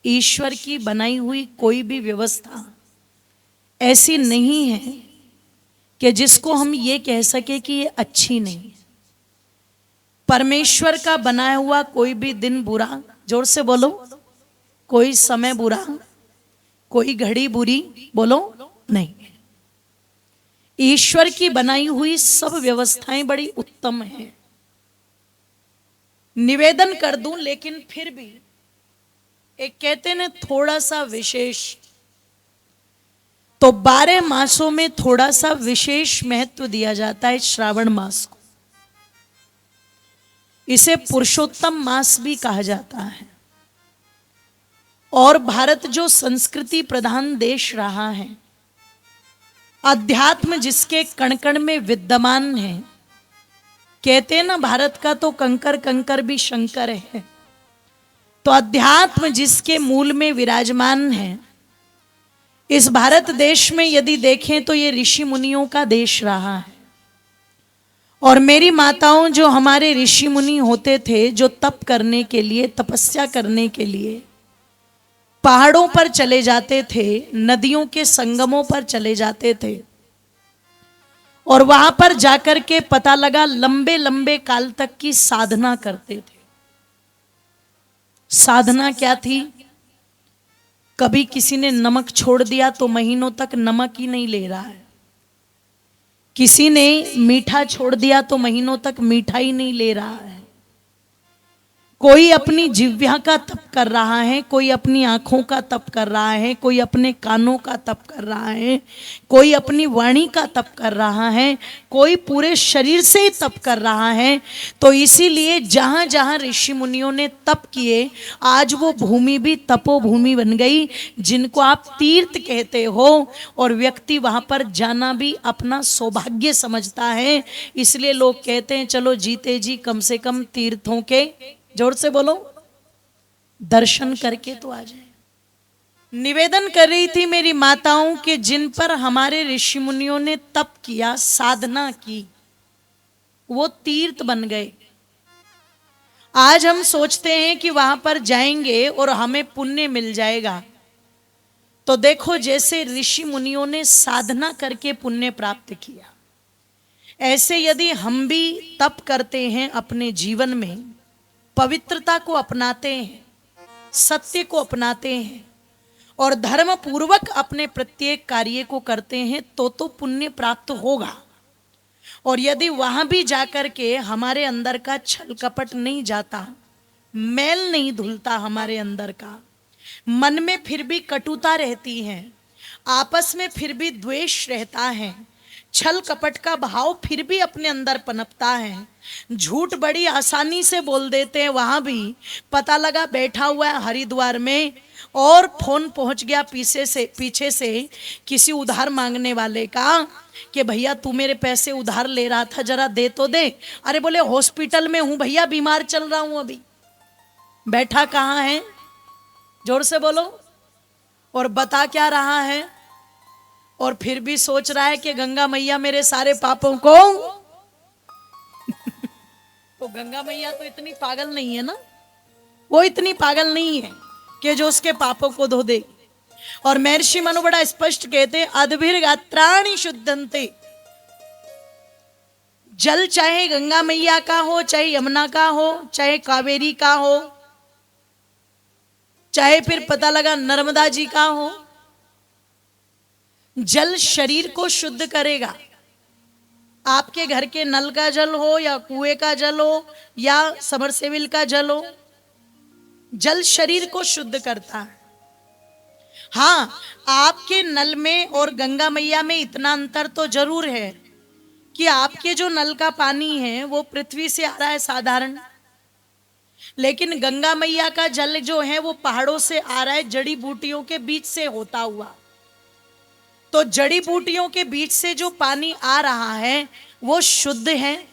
ईश्वर की बनाई हुई कोई भी व्यवस्था ऐसी नहीं है कि जिसको हम ये कह सके कि ये अच्छी नहीं। परमेश्वर का बनाया हुआ कोई भी दिन बुरा, जोर से बोलो, कोई समय बुरा, कोई घड़ी बुरी, बोलो, नहीं। ईश्वर की बनाई हुई सब व्यवस्थाएं बड़ी उत्तम हैं। निवेदन कर दूं, लेकिन फिर भी एक कहते ने थोड़ा सा विशेष, तो 12 मासों में थोड़ा सा विशेष महत्व दिया जाता है श्रावण मास को। इसे पुरुषोत्तम मास भी कहा जाता है। और भारत जो संस्कृति प्रधान देश रहा है, अध्यात्म जिसके कण कण में विद्यमान है, कहते हैं ना भारत का तो कंकर कंकर भी शंकर है। तो अध्यात्म जिसके मूल में विराजमान है, इस भारत देश में यदि देखें तो ये ऋषि मुनियों का देश रहा है। और मेरी माताओं, जो हमारे ऋषि मुनि होते थे, जो तप करने के लिए, तपस्या करने के लिए पहाड़ों पर चले जाते थे, नदियों के संगमों पर चले जाते थे, और वहां पर जाकर के पता लगा लंबे लंबे काल तक की साधना करते थे। साधना क्या थी? कभी किसी ने नमक छोड़ दिया तो महीनों तक नमक ही नहीं ले रहा है। किसी ने मीठा छोड़ दिया तो महीनों तक मीठा ही नहीं ले रहा है। कोई अपनी जिह्वा का तप कर रहा है, कोई अपनी आंखों का तप कर रहा है, कोई अपने कानों का तप कर रहा है, कोई अपनी वाणी का तप कर रहा है, कोई पूरे शरीर से ही तप कर रहा है। तो इसीलिए जहां जहां ऋषि मुनियों ने तप किए, आज वो भूमि भी तपोभूमि बन गई, जिनको आप तीर्थ कहते हो। और व्यक्ति वहां पर जाना भी अपना सौभाग्य समझता है। इसलिए लोग कहते हैं चलो जीते जी कम से कम तीर्थों के, जोर से बोलो, दर्शन करके तो आ जाए। निवेदन कर रही थी मेरी माताओं के, जिन पर हमारे ऋषि मुनियों ने तप किया, साधना की, वो तीर्थ बन गए। आज हम सोचते हैं कि वहां पर जाएंगे और हमें पुण्य मिल जाएगा। तो देखो, जैसे ऋषि मुनियों ने साधना करके पुण्य प्राप्त किया, ऐसे यदि हम भी तप करते हैं, अपने जीवन में पवित्रता को अपनाते हैं, सत्य को अपनाते हैं और धर्म पूर्वक अपने प्रत्येक कार्य को करते हैं, तो पुण्य प्राप्त होगा। और यदि वहां भी जाकर के हमारे अंदर का छल कपट नहीं जाता, मैल नहीं धुलता हमारे अंदर का, मन में फिर भी कटुता रहती है, आपस में फिर भी द्वेष रहता है, छल कपट का भाव फिर भी अपने अंदर पनपता है, झूठ बड़ी आसानी से बोल देते हैं, वहां भी पता लगा बैठा हुआ है हरिद्वार में और फोन पहुंच गया पीछे से किसी उधार मांगने वाले का कि भैया तू मेरे पैसे उधार ले रहा था, जरा दे तो दे। अरे बोले हॉस्पिटल में हूं भैया, बीमार चल रहा हूं अभी। बैठा कहाँ है? जोर से बोलो। और बता क्या रहा है? और फिर भी सोच रहा है कि गंगा मैया मेरे सारे पापों को तो गंगा मैया तो इतनी पागल नहीं है ना, वो इतनी पागल नहीं है कि जो उसके पापों को धो दे। और महर्षि मनु बड़ा स्पष्ट कहते हैं, अद्भिर गात्राणि शुद्धन्ते। जल चाहे गंगा मैया का हो, चाहे यमुना का हो, चाहे कावेरी का हो, चाहे फिर पता लगा नर्मदा जी का हो, जल शरीर को शुद्ध करेगा। आपके घर के नल का जल हो या कुएं का जल हो या समरसेबिल का जल हो, जल शरीर को शुद्ध करता है। हाँ, आपके नल में और गंगा मैया में इतना अंतर तो जरूर है कि आपके जो नल का पानी है वो पृथ्वी से आ रहा है साधारण, लेकिन गंगा मैया का जल जो है वो पहाड़ों से आ रहा है, जड़ी बूटियों के बीच से होता हुआ। तो जड़ी बूटियों के बीच से जो पानी आ रहा है वो शुद्ध है,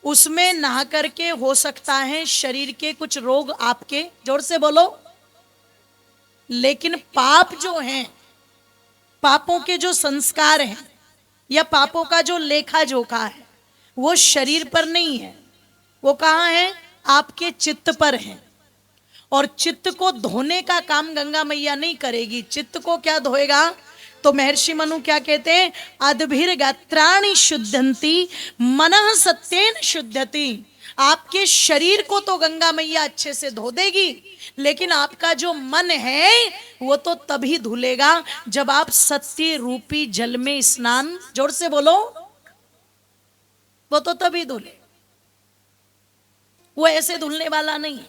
उसमें नहा करके हो सकता है शरीर के कुछ रोग आपके, जोर से बोलो, लेकिन पाप जो हैं, पापों के जो संस्कार हैं या पापों का जो लेखा जोखा है वो शरीर पर नहीं है, वो कहाँ है? आपके चित्त पर है। और चित्त को धोने का काम गंगा मैया नहीं करेगी। चित्त को क्या धोएगा? तो महर्षि मनु क्या कहते हैं? अदभिर गात्राणि शुद्धंती मनः सत्येन शुद्धति। आपके शरीर को तो गंगा मैया अच्छे से धो देगी, लेकिन आपका जो मन है वो तो तभी धुलेगा जब आप सत्य रूपी जल में स्नान, जोर से बोलो, वो तो तभी धुले। वो ऐसे धुलने वाला नहीं,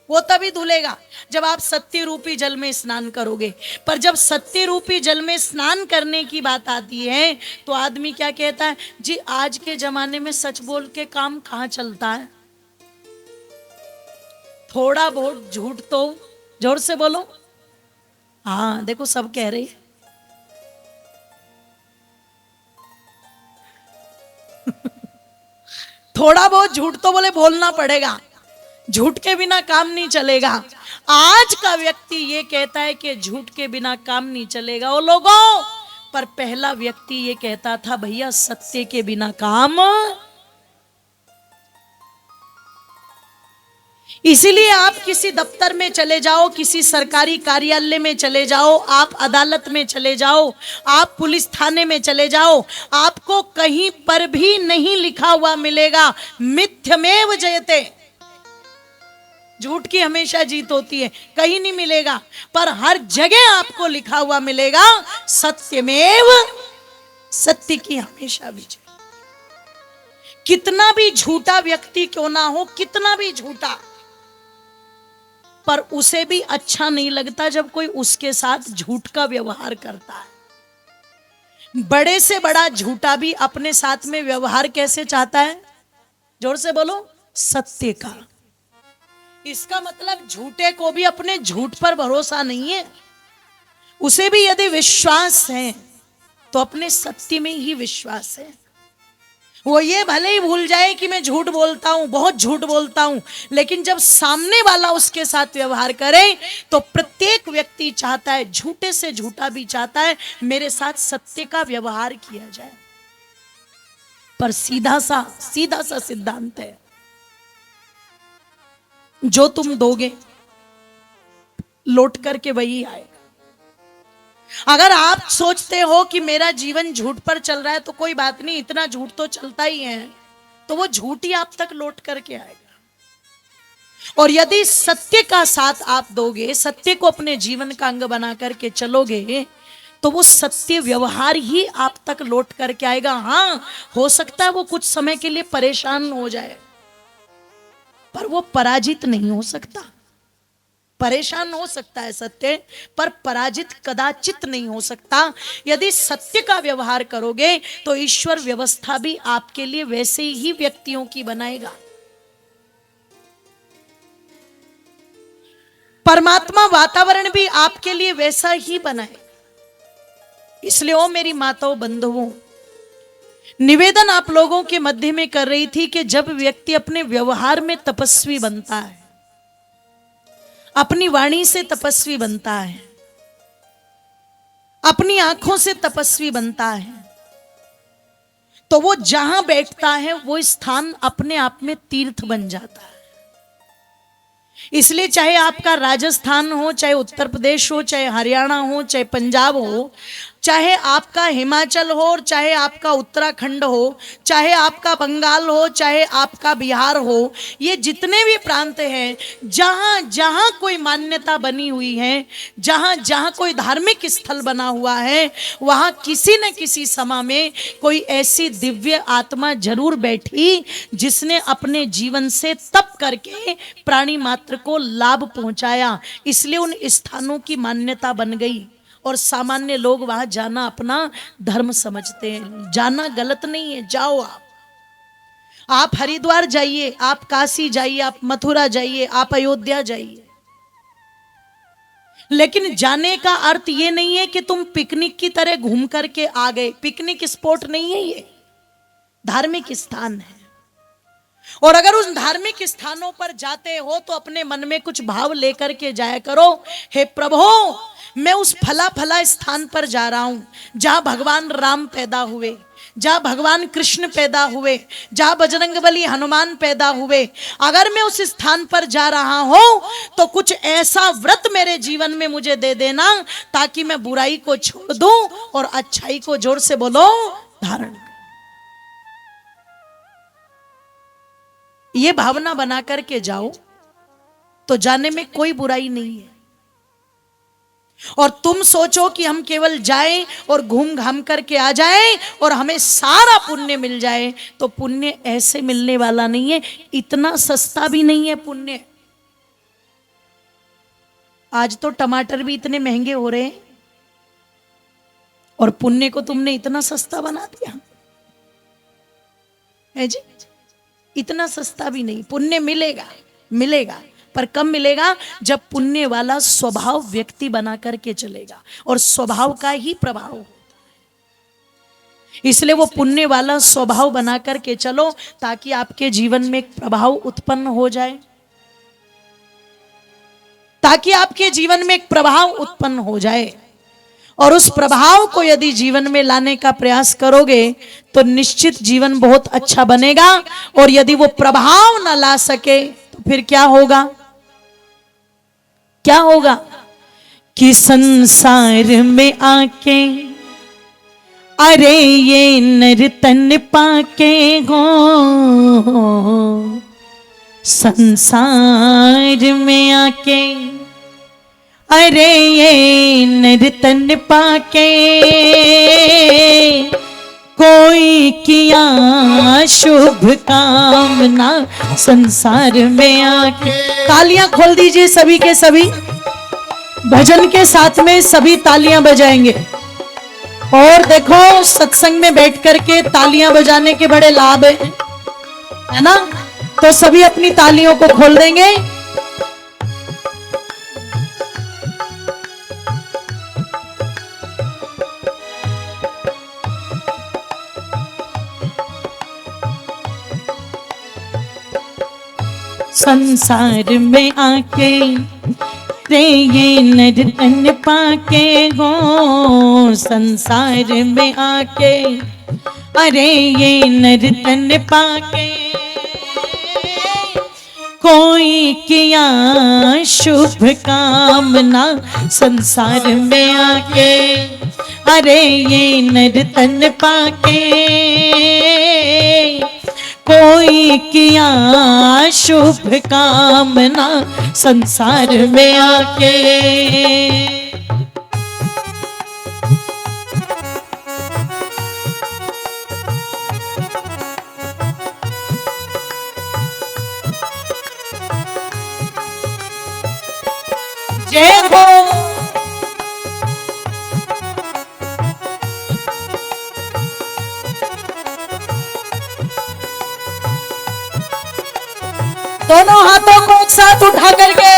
वो तभी धुलेगा जब आप सत्य रूपी जल में स्नान करोगे। पर जब सत्य रूपी जल में स्नान करने की बात आती है तो आदमी क्या कहता है? जी आज के जमाने में सच बोल के काम कहाँ चलता है, थोड़ा बहुत झूठ तो, जोर से बोलो। हाँ देखो सब कह रहे हैं। थोड़ा बहुत झूठ तो बोले बोलना पड़ेगा, झूठ के बिना काम नहीं चलेगा। आज का व्यक्ति ये कहता है कि झूठ के बिना काम नहीं चलेगा वो लोगों, पर पहला व्यक्ति ये कहता था भैया सत्य के बिना काम। इसीलिए आप किसी दफ्तर में चले जाओ, किसी सरकारी कार्यालय में चले जाओ, आप अदालत में चले जाओ, आप पुलिस थाने में चले जाओ, आपको कहीं पर भी नहीं लिखा हुआ मिलेगा मिथ्यमेव जयते, झूठ की हमेशा जीत होती है, कहीं नहीं मिलेगा। पर हर जगह आपको लिखा हुआ मिलेगा सत्यमेव, सत्य की हमेशा विजय। कितना भी झूठा व्यक्ति क्यों ना हो, कितना भी झूठा, पर उसे भी अच्छा नहीं लगता जब कोई उसके साथ झूठ का व्यवहार करता है। बड़े से बड़ा झूठा भी अपने साथ में व्यवहार कैसे चाहता है? जोर से बोलो, सत्य का। इसका मतलब झूठे को भी अपने झूठ पर भरोसा नहीं है, उसे भी यदि विश्वास है तो अपने सत्य में ही विश्वास है। वो ये भले ही भूल जाए कि मैं झूठ बोलता हूं, बहुत झूठ बोलता हूं, लेकिन जब सामने वाला उसके साथ व्यवहार करे तो प्रत्येक व्यक्ति चाहता है, झूठे से झूठा भी चाहता है मेरे साथ सत्य का व्यवहार किया जाए। पर सीधा सा सिद्धांत है, जो तुम दोगे लौट करके वही आएगा। अगर आप सोचते हो कि मेरा जीवन झूठ पर चल रहा है तो कोई बात नहीं, इतना झूठ तो चलता ही है, तो वो झूठ ही आप तक लौट करके आएगा। और यदि सत्य का साथ आप दोगे, सत्य को अपने जीवन का अंग बना करके चलोगे, तो वो सत्य व्यवहार ही आप तक लौट करके आएगा। हाँ हो सकता है वो कुछ समय के लिए परेशान हो जाए, पर वो पराजित नहीं हो सकता। परेशान हो सकता है सत्य, पर पराजित कदाचित नहीं हो सकता। यदि सत्य का व्यवहार करोगे तो ईश्वर व्यवस्था भी आपके लिए वैसे ही व्यक्तियों की बनाएगा। परमात्मा वातावरण भी आपके लिए वैसा ही बनाएगा। इसलिए ओ मेरी माताओं बंधुओं, निवेदन आप लोगों के मध्य में कर रही थी कि जब व्यक्ति अपने व्यवहार में तपस्वी बनता है, अपनी वाणी से तपस्वी बनता है, अपनी आंखों से तपस्वी बनता है, तो वो जहां बैठता है वो स्थान अपने आप में तीर्थ बन जाता है। इसलिए चाहे आपका राजस्थान हो, चाहे उत्तर प्रदेश हो, चाहे हरियाणा हो, चाहे पंजाब हो, चाहे आपका हिमाचल हो, और चाहे आपका उत्तराखंड हो, चाहे आपका बंगाल हो, चाहे आपका बिहार हो, ये जितने भी प्रांत हैं, जहाँ जहाँ कोई मान्यता बनी हुई है, जहाँ जहाँ कोई धार्मिक स्थल बना हुआ है, वहाँ किसी न किसी समय में कोई ऐसी दिव्य आत्मा जरूर बैठी जिसने अपने जीवन से तप करके प्राणी मात्र को लाभ पहुंचाया। इसलिए उन स्थानों की मान्यता बन गई और सामान्य लोग वहां जाना अपना धर्म समझते हैं। जाना गलत नहीं है, जाओ आप हरिद्वार जाइए, आप काशी जाइए, आप मथुरा जाइए, आप अयोध्या जाइए, लेकिन जाने का अर्थ ये नहीं है कि तुम पिकनिक की तरह घूम करके आ गए। पिकनिक स्पॉट नहीं है, ये धार्मिक स्थान है। और अगर उस धार्मिक स्थानों पर जाते हो तो अपने मन में कुछ भाव लेकर के जाया करो, हे प्रभु मैं उस फला फला स्थान पर जा रहा हूं जहां भगवान राम पैदा हुए, जहाँ भगवान कृष्ण पैदा हुए, जहाँ बजरंगबली हनुमान पैदा हुए, अगर मैं उस स्थान पर जा रहा हूं तो कुछ ऐसा व्रत मेरे जीवन में मुझे दे देना ताकि मैं बुराई को छोड़ दूं और अच्छाई को जोर से बोलो धारण कर। ये भावना बना करके जाओ तो जाने में कोई बुराई नहीं है। और तुम सोचो कि हम केवल जाएं और घूम घाम करके आ जाएं और हमें सारा पुण्य मिल जाए, तो पुण्य ऐसे मिलने वाला नहीं है, इतना सस्ता भी नहीं है पुण्य। आज तो टमाटर भी इतने महंगे हो रहे हैं और पुण्य को तुमने इतना सस्ता बना दिया है जी। इतना सस्ता भी नहीं, पुण्य मिलेगा, मिलेगा, पर कब मिलेगा? जब पुण्य वाला स्वभाव व्यक्ति बना करके चलेगा, और स्वभाव का ही प्रभाव होता है। इसलिए वो पुण्य वाला स्वभाव बना करके चलो ताकि आपके जीवन में एक प्रभाव उत्पन्न हो जाए, ताकि आपके जीवन में एक प्रभाव उत्पन्न हो जाए। और उस प्रभाव को यदि जीवन में लाने का प्रयास करोगे तो निश्चित जीवन बहुत अच्छा बनेगा। और यदि वो प्रभाव ना ला सके तो फिर क्या होगा? क्या होगा कि संसार में आके अरे ये नर्तन पाके हो, संसार में आके अरे ये नर्तन पाके कोई किया शुभ कामना संसार में आके। तालियां खोल दीजिए सभी के सभी, भजन के साथ में सभी तालियां बजाएंगे। और देखो सत्संग में बैठ करके तालियां बजाने के बड़े लाभ है ना, तो सभी अपनी तालियों को खोल देंगे। संसार में आके रे ये नर्तन पाके हो, संसार में आके अरे ये नर्तन पाके कोई किया शुभ कामना संसार में आके अरे ये नर्तन पाके कोई किया शुभ कामना संसार में आके। जय हो। दोनों हाथों को एक साथ उठा करके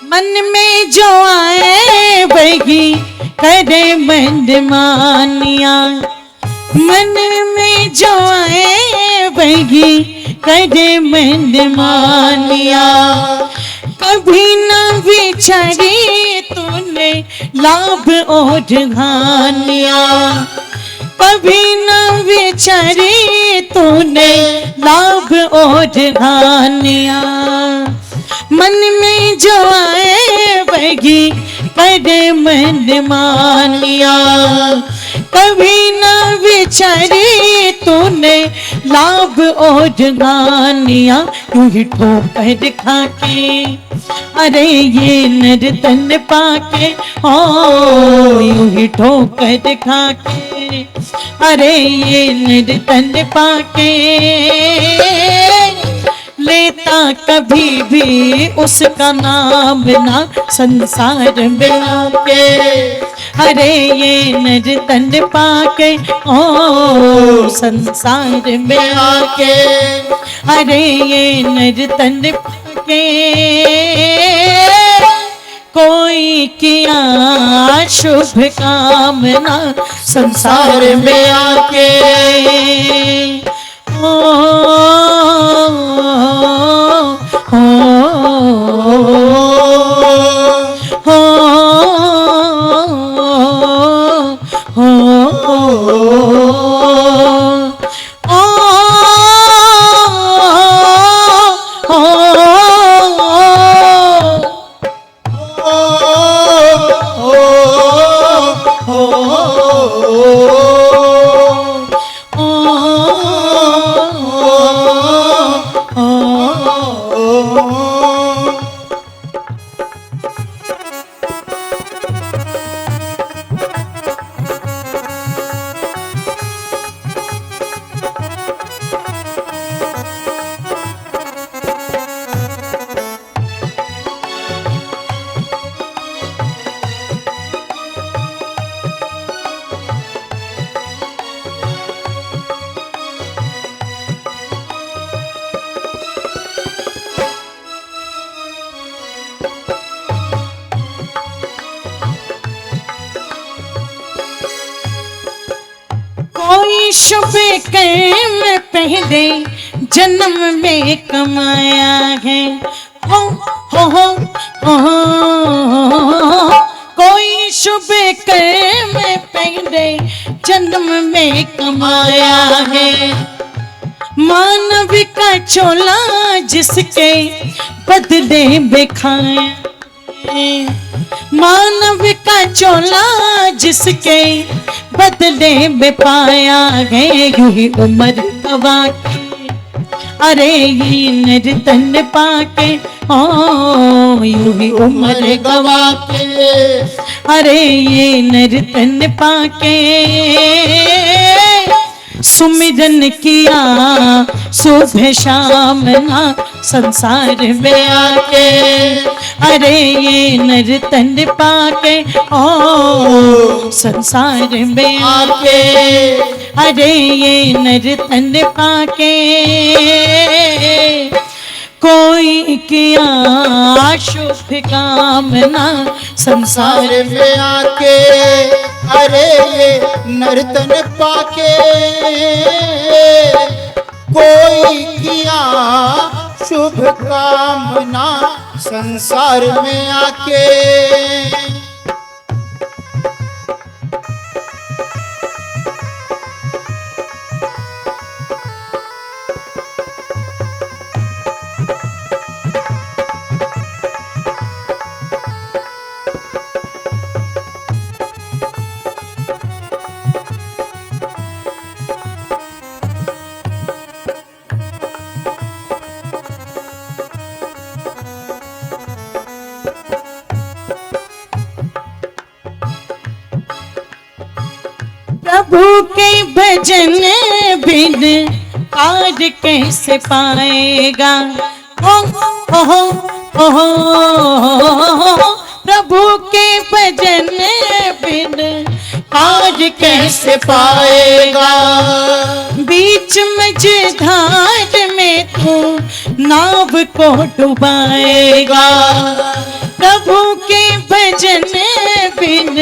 मन में जो आए वही करे मनमानिया, मन में जो आए वही करे मनमानिया। कभी न विचारी तूने लाभ और हानिया, कभी न विचारी तूने लाभ और हानिया। मन में जो आए वही करे मनमानिया, कभी न विचारी तूने लाभ और हानिया। यूं ही ठोकर खाके अरे ये नर्तन पाके ओ, यूं ही ठोकर खाके अरे ये नर्तन पाके लेता कभी भी उसका नाम ना संसार में आके अरे ये नर्तन पाके ओ, संसार में आके अरे ये नर्तन पाके कोई कोई किया शुभ कामना संसार में आके, ओ, ओ, कोई शुभ कर्म पहले जन्म में कमाया है, हो हो कोई शुभ कर्म पहले जन्म में कमाया है, मानव का चोला जिसके बदले बेखाया, मानव का चोला जिसके बदले में पाया है, यही उम्र गवा के, अरे ये निर्धन पाके, ओ यही उम्र गवा के, अरे ये निर्धन पाके, सुमिरन किया सुबह शाम ना संसार में आके, अरे ये नर्तन पाके, ओ संसार में आके, अरे ये नर्तन पाके, कोई किया शुभ कामना संसार में आके, अरे ये नर्तन पाके, कोई किया शुभ कामना संसार में आके, प्रभु के भजन बिन पार कैसे पाएगा, ओ हो ओ, प्रभु के भजन बिन पार कैसे पाएगा, बीच मझधार में तू नाव को डुबाएगा, प्रभु के भजन बिन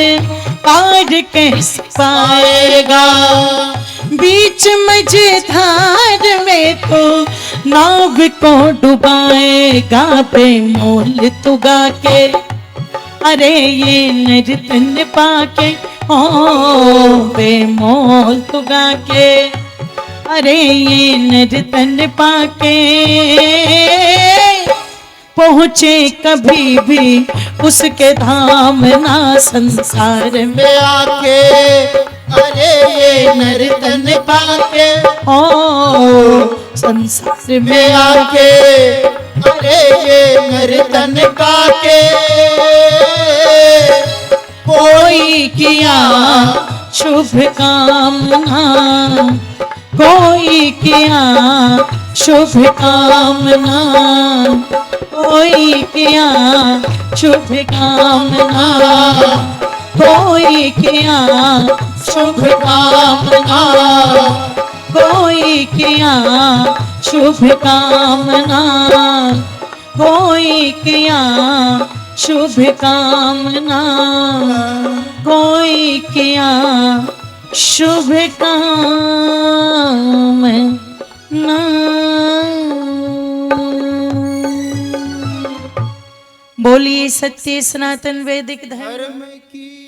पार कैसे पाएगा, बीच मझधार में तो नाव को डुबाएगा, बेमोल तू गा के, अरे ये नर्तन पाके, ओ बेमोल तू गा के, अरे ये नर्तन पाके, पहुँचे कभी भी उसके धाम ना संसार में आके, अरे ये नर्तन पाके, ओ संसार में आके, अरे ये नर्तन पाके, कोई किया शुभ कामना, कोई किया शुभ कामना, कोई किया शुभ कामना, कोई किया शुभ कामना, कोई किया शुभ कामना, कोई किया शुभ कामना कोई किया शुभ कामना। बोलिए सत्य सनातन वैदिक धर्म धर्म की